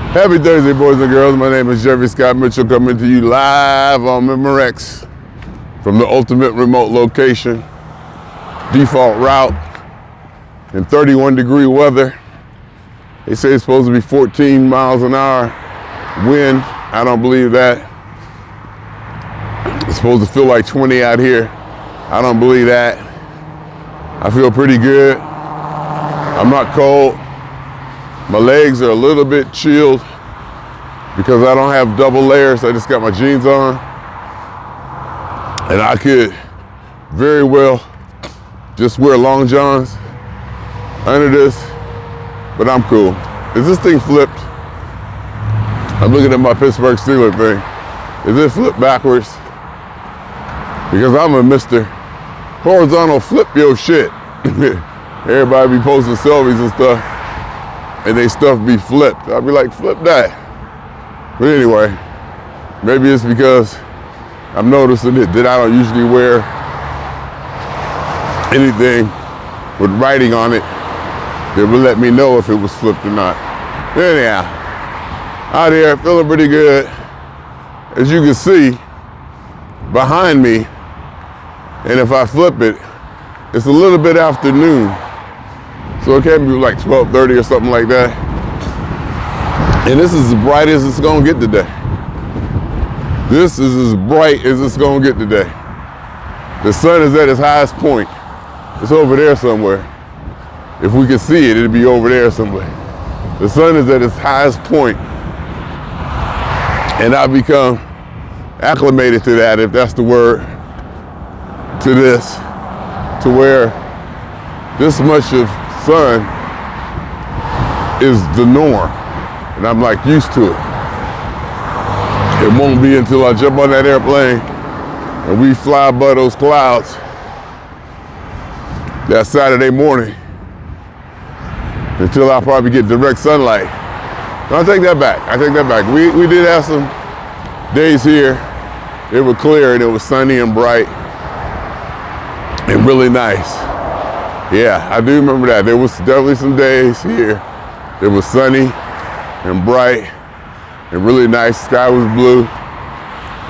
Happy Thursday, boys and girls. My name is Jeffery Scott Mitchell, coming to you live on Memorex from the ultimate remote location, default route, in 31-degree weather. They say it's supposed to be 14 miles an hour wind. I don't believe that. It's supposed to feel like 20 out here. I don't believe that. I feel pretty good. I'm not cold. My legs are a little bit chilled because I don't have double layers. I just got my jeans on. And I could very well just wear long johns under this, but I'm cool. Is this thing flipped? I'm looking at my Pittsburgh Steelers thing. Is it flipped backwards? Because I'm a Mr. Horizontal flip your shit. Everybody be posting selfies and stuff, and they stuff be flipped. I'll be like, flip that. But anyway, maybe it's because I'm noticing that I don't usually wear anything with writing on it that would let me know if it was flipped or not. Anyhow, out here feeling pretty good. As you can see behind me, and if I flip it, it's a little bit after noon. So it can't be like 12:30 or something like that. And this is as bright as it's gonna get today. This is as bright as it's gonna get today. The sun is at its highest point. It's over there somewhere. If we could see it, it'd be over there somewhere. The sun is at its highest point. And I've become acclimated to that, if that's the word, to this, to where this much of sun is the norm. And I'm like used to it. It won't be until I jump on that airplane and we fly above those clouds that Saturday morning until I probably get direct sunlight. No, I take that back. We did have some days here. It was clear and it was sunny and bright and really nice. Yeah, I do remember that. There was definitely some days here. It was sunny and bright and really nice. Sky was blue.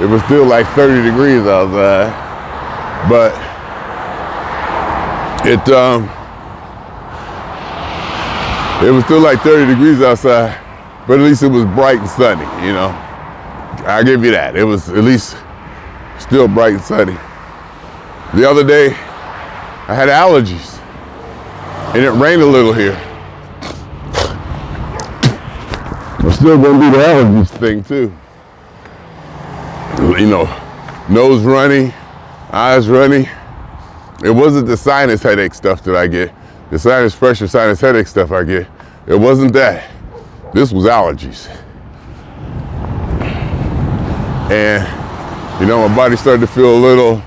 It was still like 30 degrees outside, but it was still like 30 degrees outside, but at least it was bright and sunny, you know. I'll give you that. It was at least still bright and sunny. The other day, I had allergies, and it rained a little here. I'm still gonna do the allergies thing too. You know, nose runny, eyes runny. It wasn't the sinus headache stuff that I get, the sinus pressure, sinus headache stuff I get. It wasn't that. This was allergies. And, you know, my body started to feel a little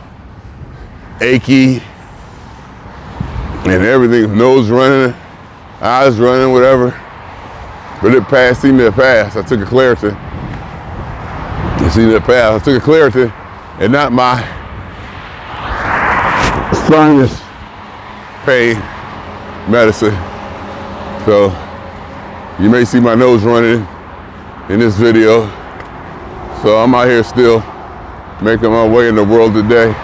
achy and everything, nose running, eyes running, whatever. But it passed, seemed to pass. I took a Claritin. It seemed to pass. I took a Claritin and not my sinus pain medicine. So you may see my nose running in this video. So I'm out here still making my way in the world today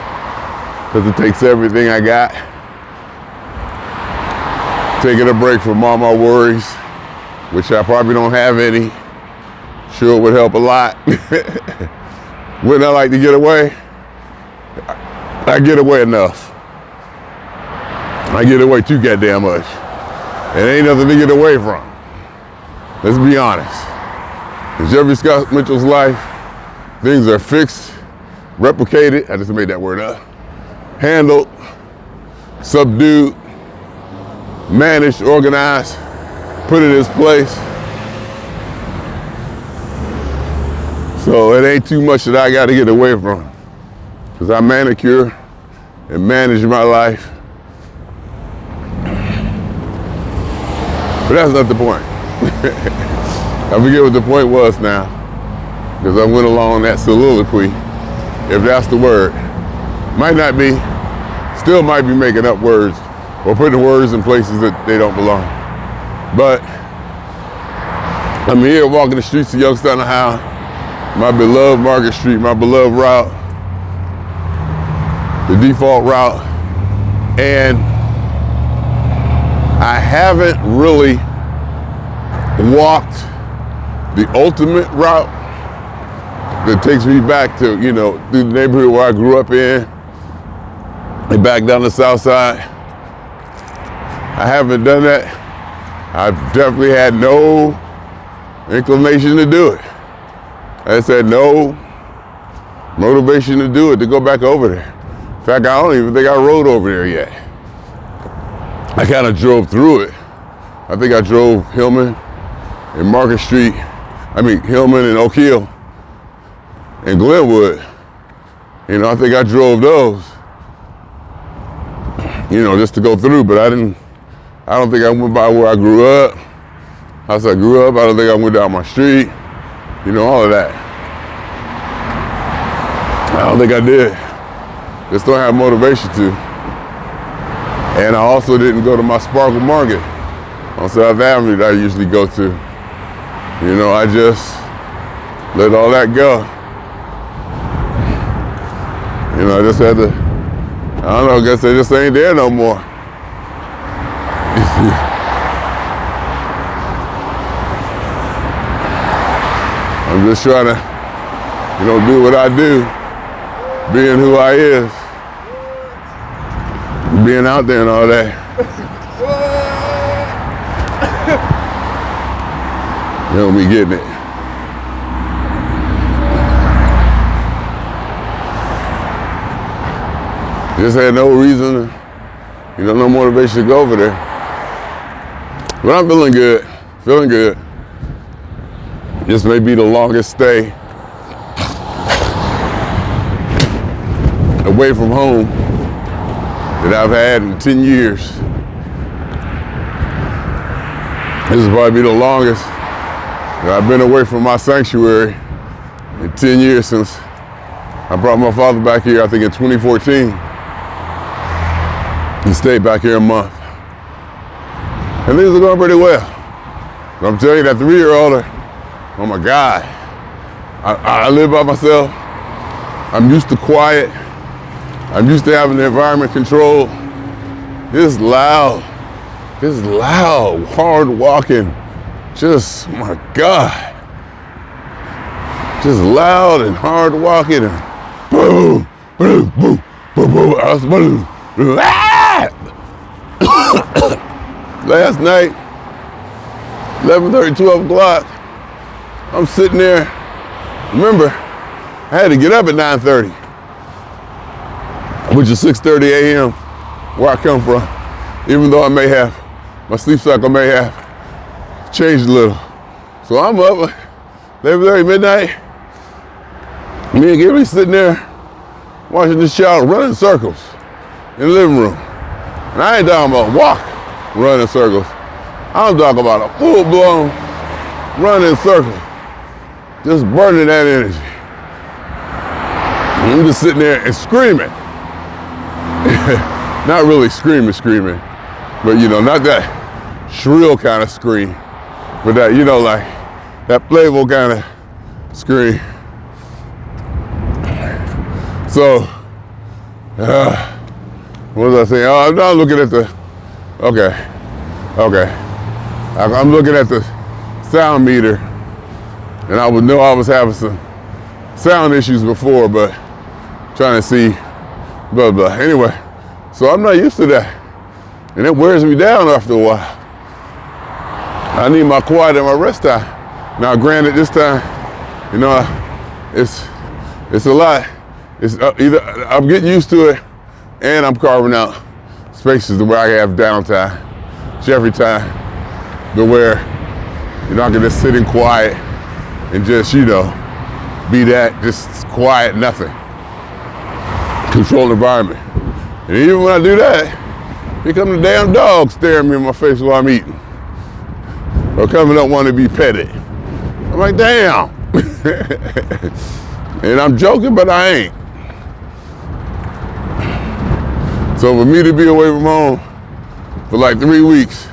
because it takes everything I got. Taking a break from all my worries, which I probably don't have any. Sure would help a lot. Wouldn't I like to get away? I get away enough. I get away too goddamn much. And ain't nothing to get away from. Let's be honest. In Jeffery Scott Mitchell's life, things are fixed, replicated, I just made that word up, handled, subdued, managed, organized, put in its place. So it ain't too much that I got to get away from, because I manicure and manage my life. But that's not the point. I forget what the point was now, because I went along that soliloquy, if that's the word. Might not be, still might be making up words or putting words in places that they don't belong. But I'm here walking the streets of Youngstown, Ohio, my beloved Market Street, my beloved route, the default route, and I haven't really walked the ultimate route that takes me back to, you know, through the neighborhood where I grew up in and back down the south side. I haven't done that. I've definitely had no inclination to do it. I said no motivation to do it, to go back over there. In fact, I don't even think I rode over there yet. I kind of drove through it. I think I drove Hillman and Market Street, Hillman and Oak Hill and Glenwood. You know, I think I drove those, you know, just to go through, but I don't think I went by where I grew up, house I grew up. I don't think I went down my street, you know, all of that. I don't think I did. Just don't have motivation to. And I also didn't go to my Sparkle Market on South Avenue that I usually go to. You know, I just let all that go. You know, I just had to, I don't know, I guess they just ain't there no more. I'm just trying to, you know, do what I do, being who I is, being out there and all that. You know, me getting it. Just had no reason, you know, no motivation to go over there. But I'm feeling good, feeling good. This may be the longest stay away from home that I've had in 10 years. This will probably be the longest that I've been away from my sanctuary in 10 years since I brought my father back here, I think in 2014. He stayed back here a month. And things are going pretty well. But I'm telling you, that 3-year-old, oh my God. I live by myself. I'm used to quiet. I'm used to having the environment controlled. This is loud, hard walking. Just, my God. Just loud and hard walking. And boom, boom, boom, boom, boom, boom. Last night, 11:30, 12 o'clock, I'm sitting there. Remember, I had to get up at 9:30, which is 6:30 a.m. where I come from, even though my sleep cycle may have changed a little. So I'm up 11:30, midnight. Me and Gary sitting there watching this child run in circles in the living room. And I ain't talking about walk, run in circles. I'm talking about a full-blown run in circles. Just burning that energy. And I'm just sitting there and screaming. Not really screaming, but you know, not that shrill kind of scream, but that, you know, like that playful kind of scream. So, what was I saying? Oh, I'm not looking at the, okay. I'm looking at the sound meter, and I would know I was having some sound issues before, but trying to see, blah, blah. Anyway, so I'm not used to that, and it wears me down after a while. I need my quiet and my rest time. Now, granted, this time, you know, it's a lot. It's either I'm getting used to it, and I'm carving out spaces where I have downtime, Jeffery time, to where, you know, I can just sit in quiet and just, you know, be that, just quiet, nothing. Control the environment. And even when I do that, here come the damn dog staring me in my face while I'm eating. Or coming up wanting to be petted. I'm like, damn. And I'm joking, but I ain't. So for me to be away from home for like 3 weeks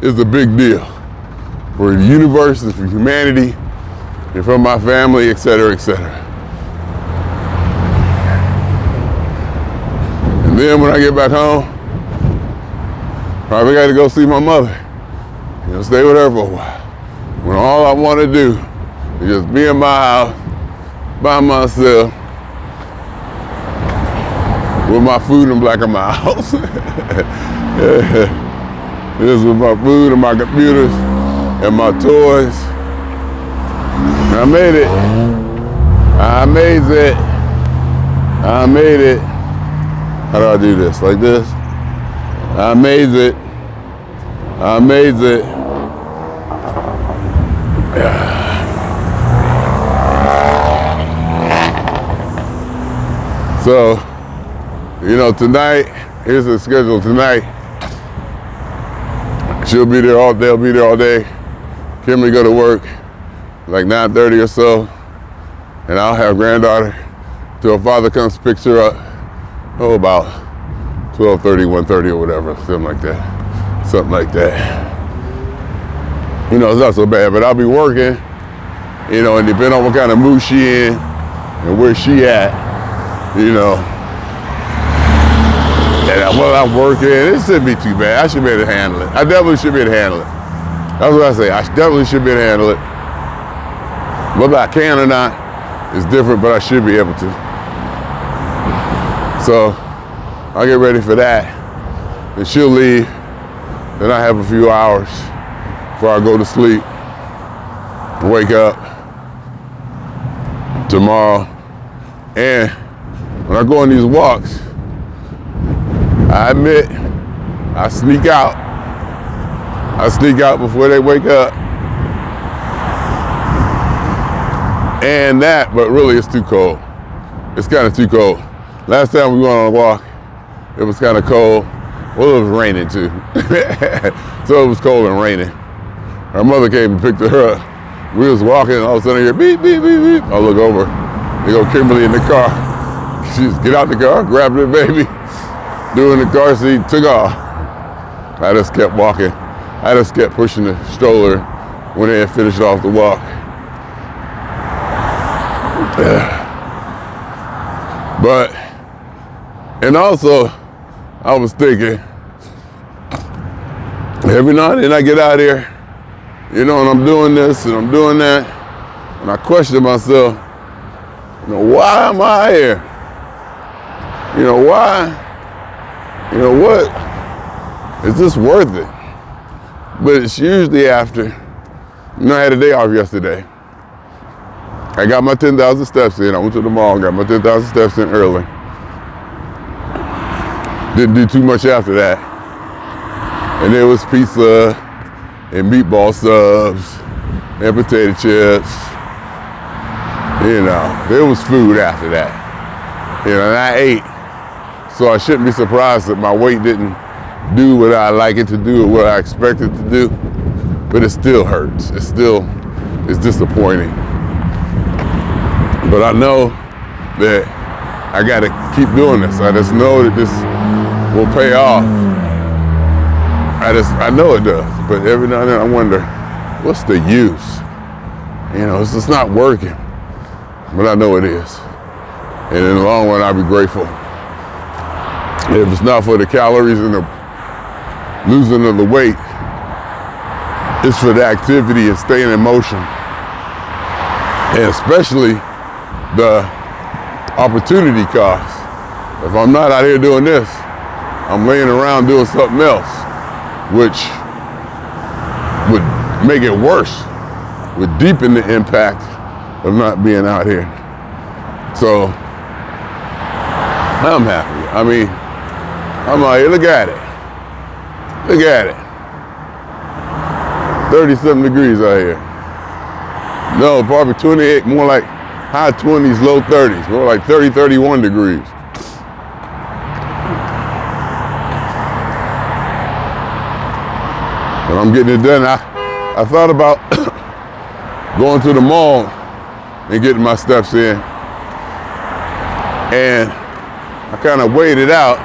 is a big deal. for the universe and for humanity and for my family, etc., etc. And then when I get back home, probably got to go see my mother. You know, stay with her for a while. When all I want to do is just be in my house by myself with my food in black of my house. This with my food and my computers and my toys. I made it. I made it. I made it. How do I do this? Like this? I made it. I made it. So, you know, tonight, here's the schedule tonight. She'll be there all day, they'll be there all day. Kimberly go to work like 9:30 or so, and I'll have granddaughter till her father comes picks her up, about 12:30, 1:30 or whatever, something like that. Something like that. You know, it's not so bad, but I'll be working, you know, and depending on what kind of mood she in and where she at, you know. And while I'm working, it shouldn't be too bad. I should be able to handle it. I definitely should be able to handle it. That's what I say. I definitely should be able to handle it. Whether I can or not is different, but I should be able to. So I'll get ready for that. Then she'll leave. Then I have a few hours before I go to sleep. Wake up tomorrow. And when I go on these walks, I admit, I sneak out. I sneak out before they wake up. And that, but really it's too cold. It's kind of too cold. Last time we went on a walk, it was kind of cold. Well, it was raining too. So it was cold and raining. Her mother came and picked her up. We was walking and all of a sudden I hear beep, beep, beep, beep. I look over, they go Kimberly in the car. She just get out the car, grabbed her baby, doing the car seat, took off. I just kept walking. I just kept pushing the stroller when they had finished off the walk. But, and also, I was thinking, every now and then I get out here, you know, and I'm doing this and I'm doing that, and I question myself, you know, why am I here? You know, why? You know, what? Is this worth it? But it's usually after, you know, I had a day off yesterday. I got my 10,000 steps in. I went to the mall and got my 10,000 steps in early. Didn't do too much after that. And there was pizza and meatball subs and potato chips. You know, there was food after that. You know, and I ate. So I shouldn't be surprised that my weight didn't do what I like it to do or what I expect it to do. But it still hurts. It's disappointing. But I know that I gotta keep doing this. I just know that this will pay off. I know it does, but every now and then I wonder, what's the use? You know, it's just not working. But I know it is. And in the long run, I'll be grateful. If it's not for the calories and the losing of the weight, it's for the activity and staying in motion. And especially the opportunity cost. If I'm not out here doing this, I'm laying around doing something else, which would make it worse, would deepen the impact of not being out here. So I'm happy. I mean, I'm out here, look at it. Look at it. 30-something degrees out here. No, probably 28, more like high 20s, low 30s, more like 30, 31 degrees. And I'm getting it done. I thought about going to the mall and getting my steps in. And I kind of weighed it out.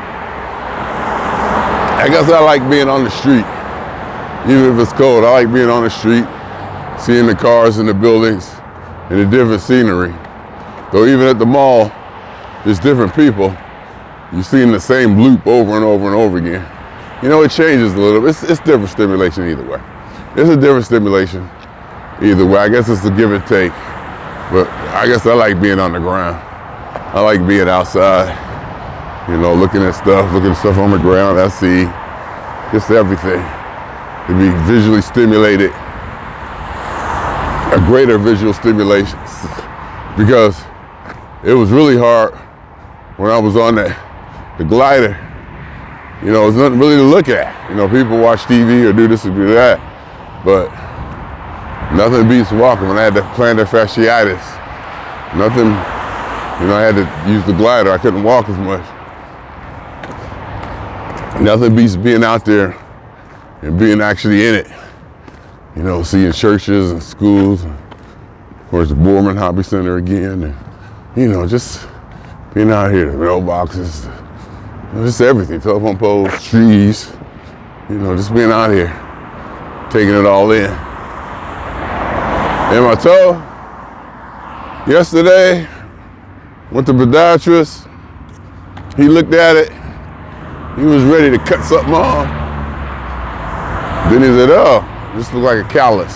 I guess I like being on the street. Even if it's cold, I like being on the street. seeing the cars and the buildings and the different scenery. Though even at the mall, there's different people. You're seeing the same loop over and over and over again. You know, it changes a little bit. It's different stimulation either way. It's a different stimulation either way. I guess it's a give and take. But I guess I like being on the ground. I like being outside, you know, looking at stuff on the ground. I see just everything. To be visually stimulated, a greater visual stimulation. Because it was really hard when I was on the glider. You know, there's nothing really to look at. You know, people watch TV or do this or do that, but nothing beats walking. When I had the plantar fasciitis, nothing, you know, I had to use the glider. I couldn't walk as much. Nothing beats being out there and being actually in it. You know, seeing churches and schools, and of course the Borman Hobby Center again, and you know, just being out here, the mailboxes, you know, just everything, telephone poles, trees, you know, just being out here, taking it all in. And my toe, yesterday, went to the podiatrist, he looked at it, he was ready to cut something off. Then he said, oh, this looks like a callus.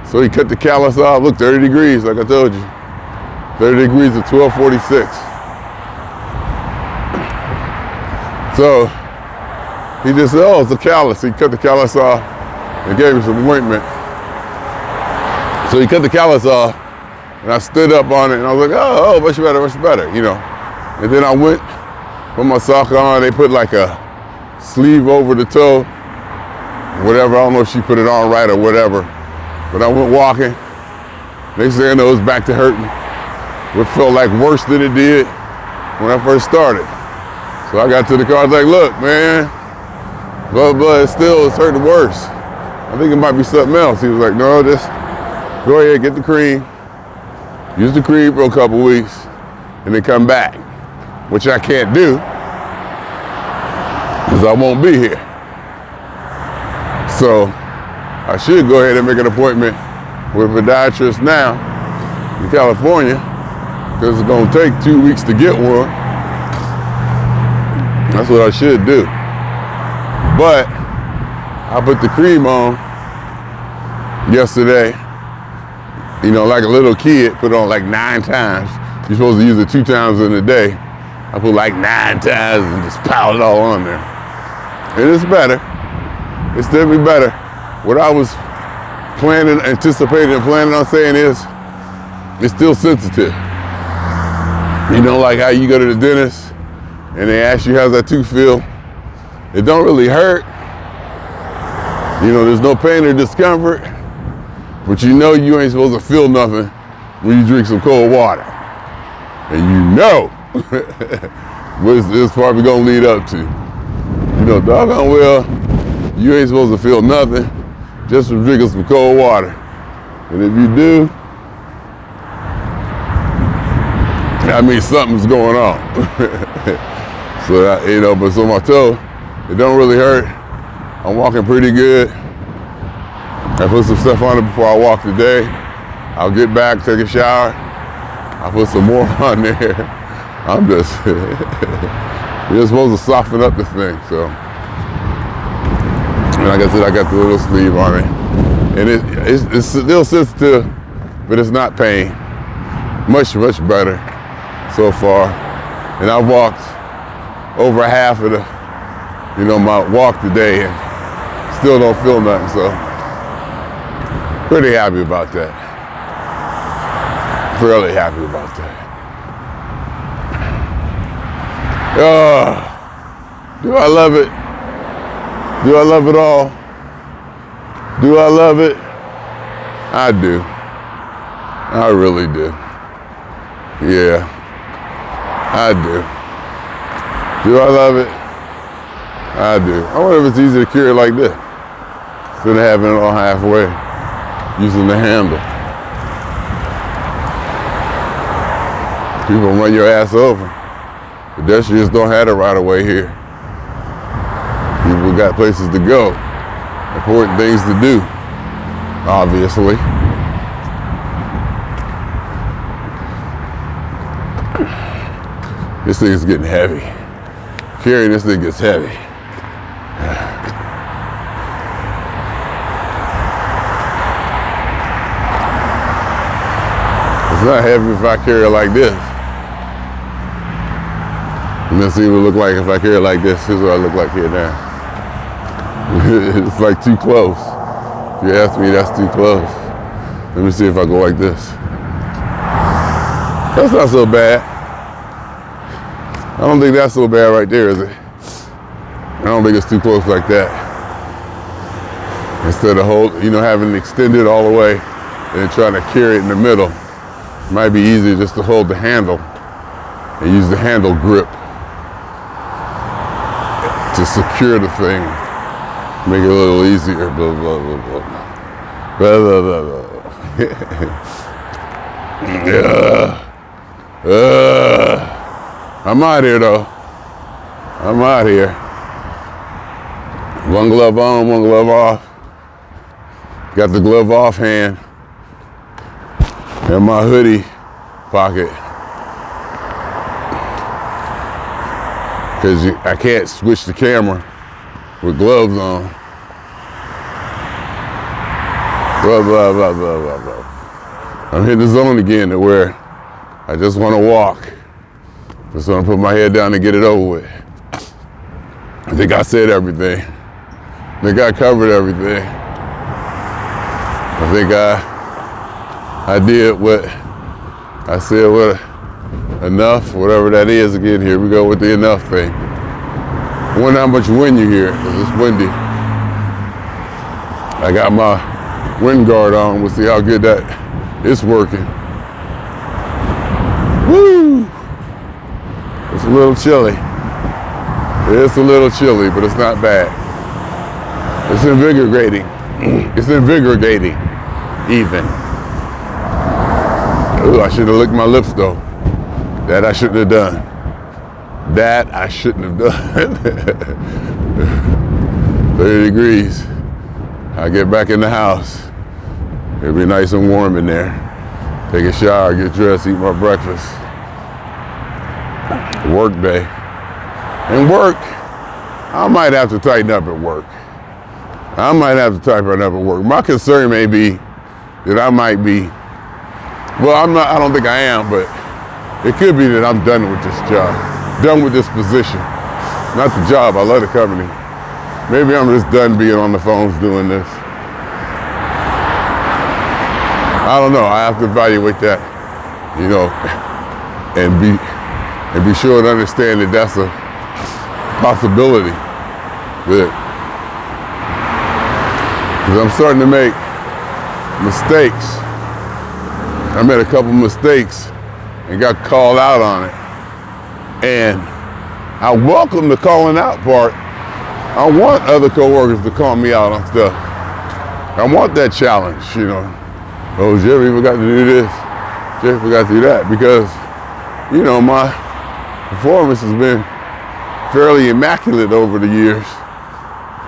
So he cut the callus off, look, 30 degrees, like I told you. 30 degrees at 12:46. So he just said, oh, it's a callus. He cut the callus off and gave me some ointment. So he cut the callus off, and I stood up on it, and I was like, oh, much better, you know. And then I went, put my sock on, they put like a sleeve over the toe, whatever, I don't know if she put it on right or whatever, but I went walking. Next thing I know, it was back to hurting. It felt like worse than it did when I first started. So I got to the car, I was like, look, man, blah, blah, it's hurting worse. I think it might be something else. He was like, no, just go ahead, get the cream. Use the cream for a couple weeks and then come back, which I can't do because I won't be here. So I should go ahead and make an appointment with a podiatrist now in California because it's going to take 2 weeks to get one. That's what I should do. But I put the cream on yesterday, you know, like a little kid, put it on like 9 times. You're supposed to use it 2 times in a day. I put like 9 times and just piled it all on there. And it's better. It's definitely better. What I was anticipating and planning on saying is, it's still sensitive. You know, like how you go to the dentist and they ask you how's that tooth feel. It don't really hurt. You know, there's no pain or discomfort, but you know you ain't supposed to feel nothing when you drink some cold water. And you know what it's probably gonna lead up to. You know, doggone well, you ain't supposed to feel nothing just from drinking some cold water. And if you do, that means something's going on. So, you know, but so my toe, it don't really hurt. I'm walking pretty good. I put some stuff on it before I walk today. I'll get back, take a shower. I'll put some more on there. I'm just, you're supposed to soften up the thing, so. And like I said, I got the little sleeve on it. And it's still sensitive, but it's not pain. Much better so far. And I've walked over half of my walk today and still don't feel nothing, so pretty happy about that. Fairly happy about that. Do I love it? Do I love it all? Do I love it? I do. I really do. Yeah, I do. Do I love it? I do. I wonder if it's easy to carry like this instead of having it all halfway, using the handle. People run your ass over. Pedestrians don't have it right away here. People got places to go, important things to do. obviously. This thing is getting heavy. Carrying this thing gets heavy. It's not heavy if I carry it like this. And let's see what it look like if I carry it like this. Here's what I look like here now. It's like too close. If you ask me, that's too close. Let me see if I go like this. That's not so bad. I don't think that's so bad right there, is it? I don't think it's too close like that. Instead of having it extended all the way and then trying to carry it in the middle, it might be easier just to hold the handle and use the handle grip to secure the thing, make it a little easier. Blah, blah, blah, blah. Blah, blah, blah, blah. I'm out here though. I'm out here. One glove on, one glove off. Got the glove off hand in my hoodie pocket. Because I can't switch the camera with gloves on. Blah, blah, blah, blah, blah, blah. I'm hitting the zone again to where I just want to walk. Just want to put my head down and get it over with. I think I said everything. I think I covered everything. I think I did what I said, what enough, whatever that is. Again, here we go with the enough thing. I wonder how much wind you hear, because it's windy. I got my wind guard on. We'll see how good that is working. Woo! It's a little chilly. It's a little chilly, but it's not bad. It's invigorating. It's invigorating, even. Ooh, I should have licked my lips though. That I shouldn't have done. That I shouldn't have done. 30 degrees. I get back in the house. It'll be nice and warm in there. Take a shower, get dressed, eat my breakfast. Work day. And work, I might have to tighten up at work. I might have to tighten up at work. My concern may be that I might be, well, I don't think I am, but it could be that I'm done with this job, done with this position. Not the job, I love the company. Maybe I'm just done being on the phones doing this. I don't know, I have to evaluate that, and be sure to understand that that's a possibility. Because I'm starting to make mistakes. I made a couple mistakes and got called out on it. And I welcome the calling out part. I want other coworkers to call me out on stuff. I want that challenge, Oh, Jeffery forgot to do this. Jeffery forgot to do that. Because, my performance has been fairly immaculate over the years.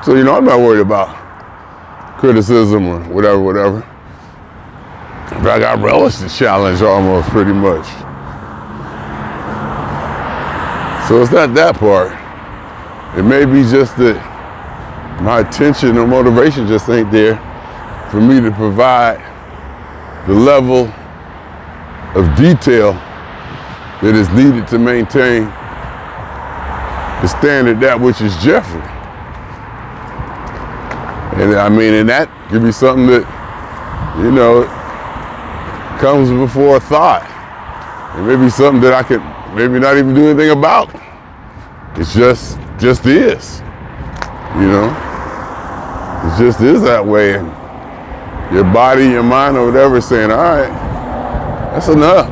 So, I'm not worried about criticism or whatever. In fact, I relish the challenge almost pretty much. So it's not that part. It may be just that my attention or motivation just ain't there for me to provide the level of detail that is needed to maintain the standard that which is Jeffery. And and that could be something that, comes before a thought. It may be something that I could maybe not even do anything about. It's just is, It just is that way. And your body, your mind, or whatever is saying, all right, that's enough.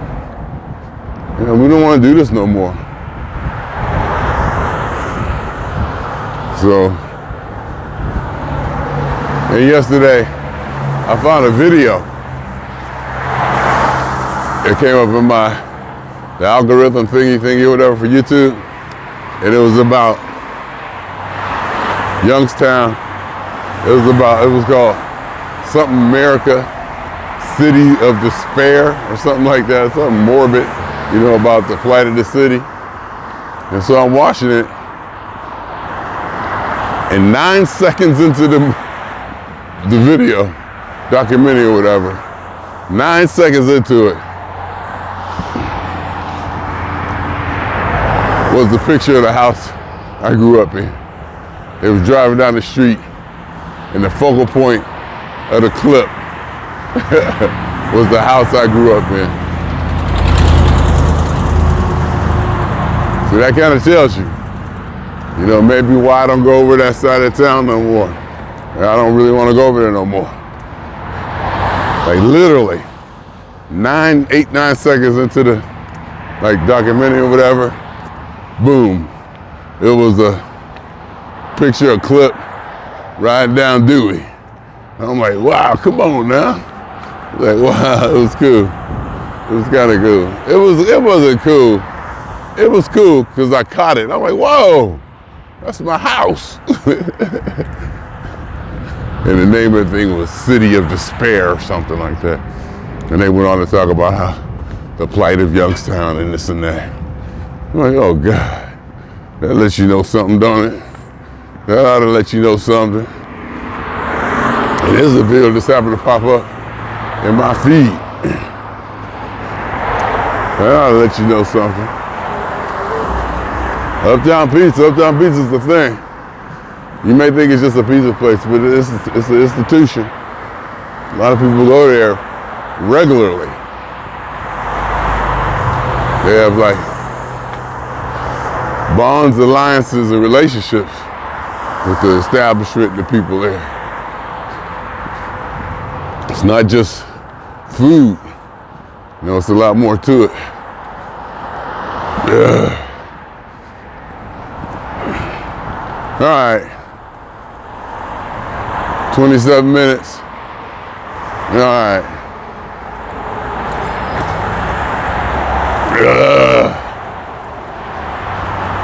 We don't want to do this no more. So, and yesterday, I found a video. It came up in the algorithm thingy, whatever, for YouTube. And it was about Youngstown. It was called something America, City of Despair, or something like that, something morbid, you know, about the plight of the city. And so I'm watching it, and 9 seconds into the video, documentary or whatever, 9 seconds into it, was the picture of the house I grew up in. They was driving down the street, and the focal point of the clip was the house I grew up in. So that kind of tells you, you know, maybe why I don't go over that side of town no more. And I don't really want to go over there no more. Like literally, 8, 9 seconds into the documentary or whatever, boom, it was a picture, a clip, riding down Dewey. I'm like, wow, come on now. Like, wow, it was cool. It was kind of cool. It wasn't cool. It was cool because I caught it. I'm like, whoa, that's my house. And the name of the thing was City of Despair or something like that. And they went on to talk about how the plight of Youngstown and this and that. I'm like, oh God, that lets you know something, don't it? That ought to let you know something. And there's a video that's happened to pop up in my feed. That ought to let you know something. Uptown Pizza is the thing. You may think it's just a pizza place, but it's an institution. A lot of people go there regularly. They have like bonds, alliances, and relationships with the establishment and the people there. It's not just food. You know, it's a lot more to it. Yeah. All right. 27 minutes. All right.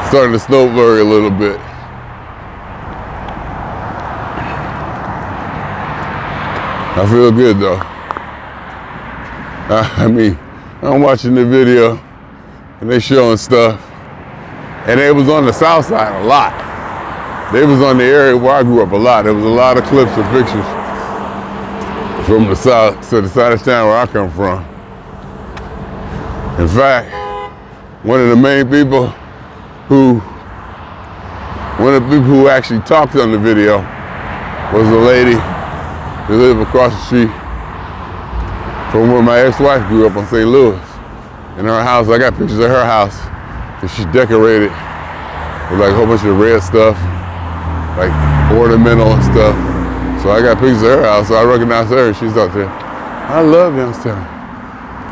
Starting to snow flurry a little bit. I feel good though. I mean, I'm watching the video and they showing stuff, and they was on the south side a lot. They was on the area where I grew up a lot. There was a lot of clips and pictures from the south to the side of town where I come from. In fact, one of the people who actually talked on the video was a lady who lived across the street from where my ex-wife grew up on St. Louis. In her house, I got pictures of her house, and she's decorated with like a whole bunch of red stuff, like ornamental and stuff. So I got pictures of her house, so I recognized her, and she's out there. I love Youngstown.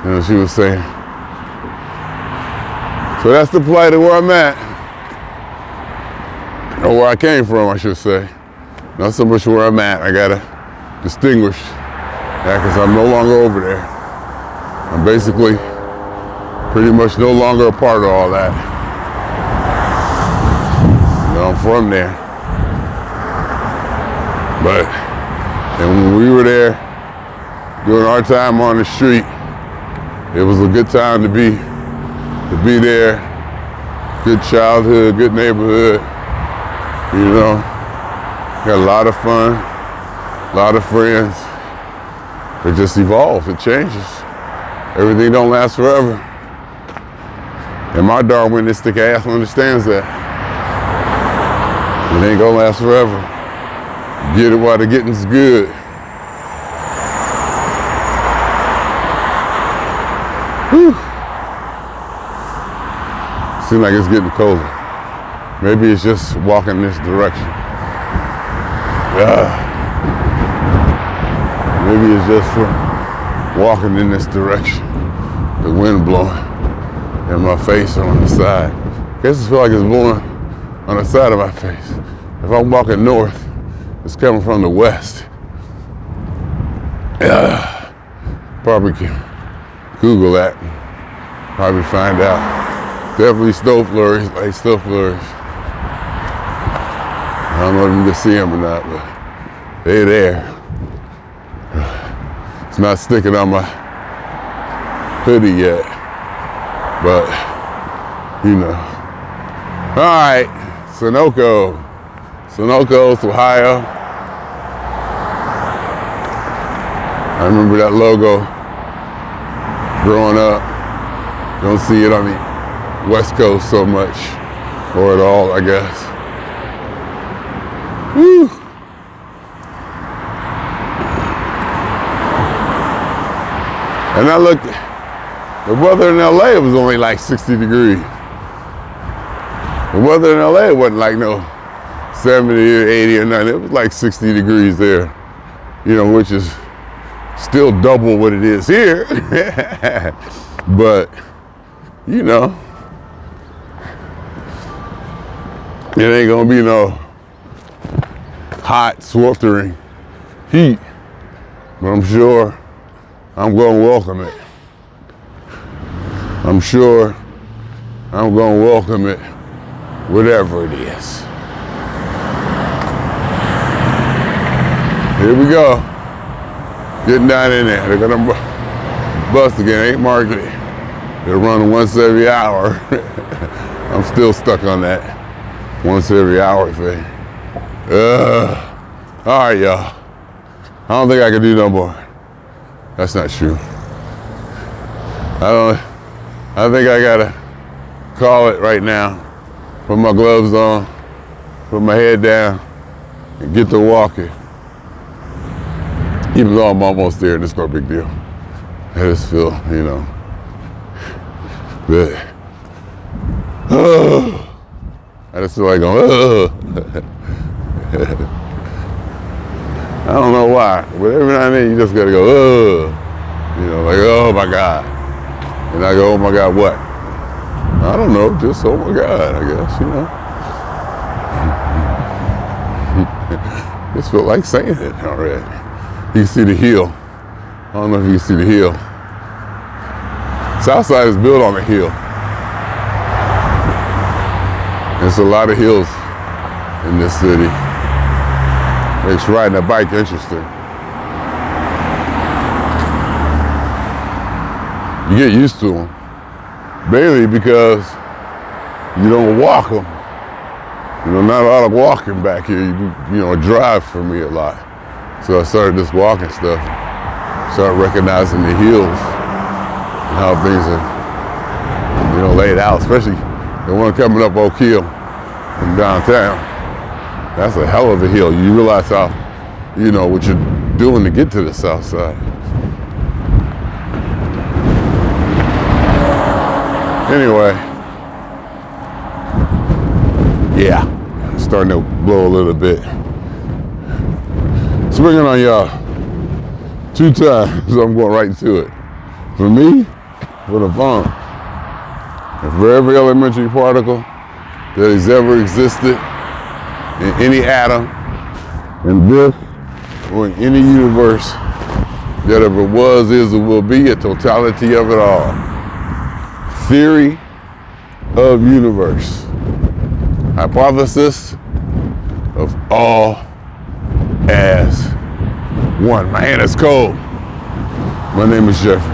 You know, she was saying. So that's the plight of where I'm at. Or where I came from, I should say. Not so much where I'm at. I gotta distinguish that because I'm no longer over there. I'm basically pretty much no longer a part of all that. You know, I'm from there. But, and when we were there, during our time on the street, it was a good time to be there. Good childhood, good neighborhood. You know, got a lot of fun, a lot of friends. It just evolves, it changes. Everything don't last forever. And my Darwinistic ass understands that. It ain't gonna last forever. Get it while the getting's good. Whew. Seems like it's getting colder. Maybe it's just walking this direction. Maybe it's just from walking in this direction. The wind blowing in my face or on the side. I guess it feels like it's blowing on the side of my face. If I'm walking north, it's coming from the west. Probably can Google that. Probably find out. Definitely snow flurries, like snow flurries. I don't know if you can see them or not, but they're there. It's not sticking on my hoodie yet, but you know. All right, Sunoco's, Ohio. I remember that logo growing up. Don't see it on the West Coast so much, or at all, I guess. Woo. And I looked, the weather in LA was only like 60 degrees. The weather in LA wasn't like no 70 or 80 or nothing. It was like 60 degrees there, you know, which is still double what it is here. But, you know, it ain't gonna be no hot, sweltering heat, but I'm sure I'm gonna welcome it. I'm sure I'm gonna welcome it, whatever it is. Here we go. Getting down in there. They're gonna bust again. Ain't market. They're running once every hour. I'm still stuck on that once every hour thing. All right, y'all. I don't think I can do no more. That's not true. I think I gotta call it right now. Put my gloves on, put my head down, and get to walking. Even though I'm almost there, and it's no big deal. I just feel, you know, but I just feel like going, I don't know why, but every now and then you just gotta go, you know, like, oh my God. And I go, oh my God, what? I don't know, just oh my God, I guess, you know. Just felt like saying it already. You can see the hill. I don't know if you can see the hill. Southside is built on a hill. There's a lot of hills in this city. Makes riding a bike interesting. You get used to them. Mainly because you don't walk them. You know, not a lot of walking back here. You know, drive for me a lot. So I started this walking stuff. Started recognizing the hills and how things are, you know, laid out. Especially the one coming up Oak Hill from downtown. That's a hell of a hill. You realize how, you know, what you're doing to get to the south side. Anyway, yeah, it's starting to blow a little bit. Swinging on y'all 2 times, so I'm going right into it. For me, for the bomb. And for every elementary particle that has ever existed in any atom, in this, or in any universe that ever was, is, or will be, a totality of it all. Theory of universe. Hypothesis of all as one. My hand is cold. My name is Jeffery.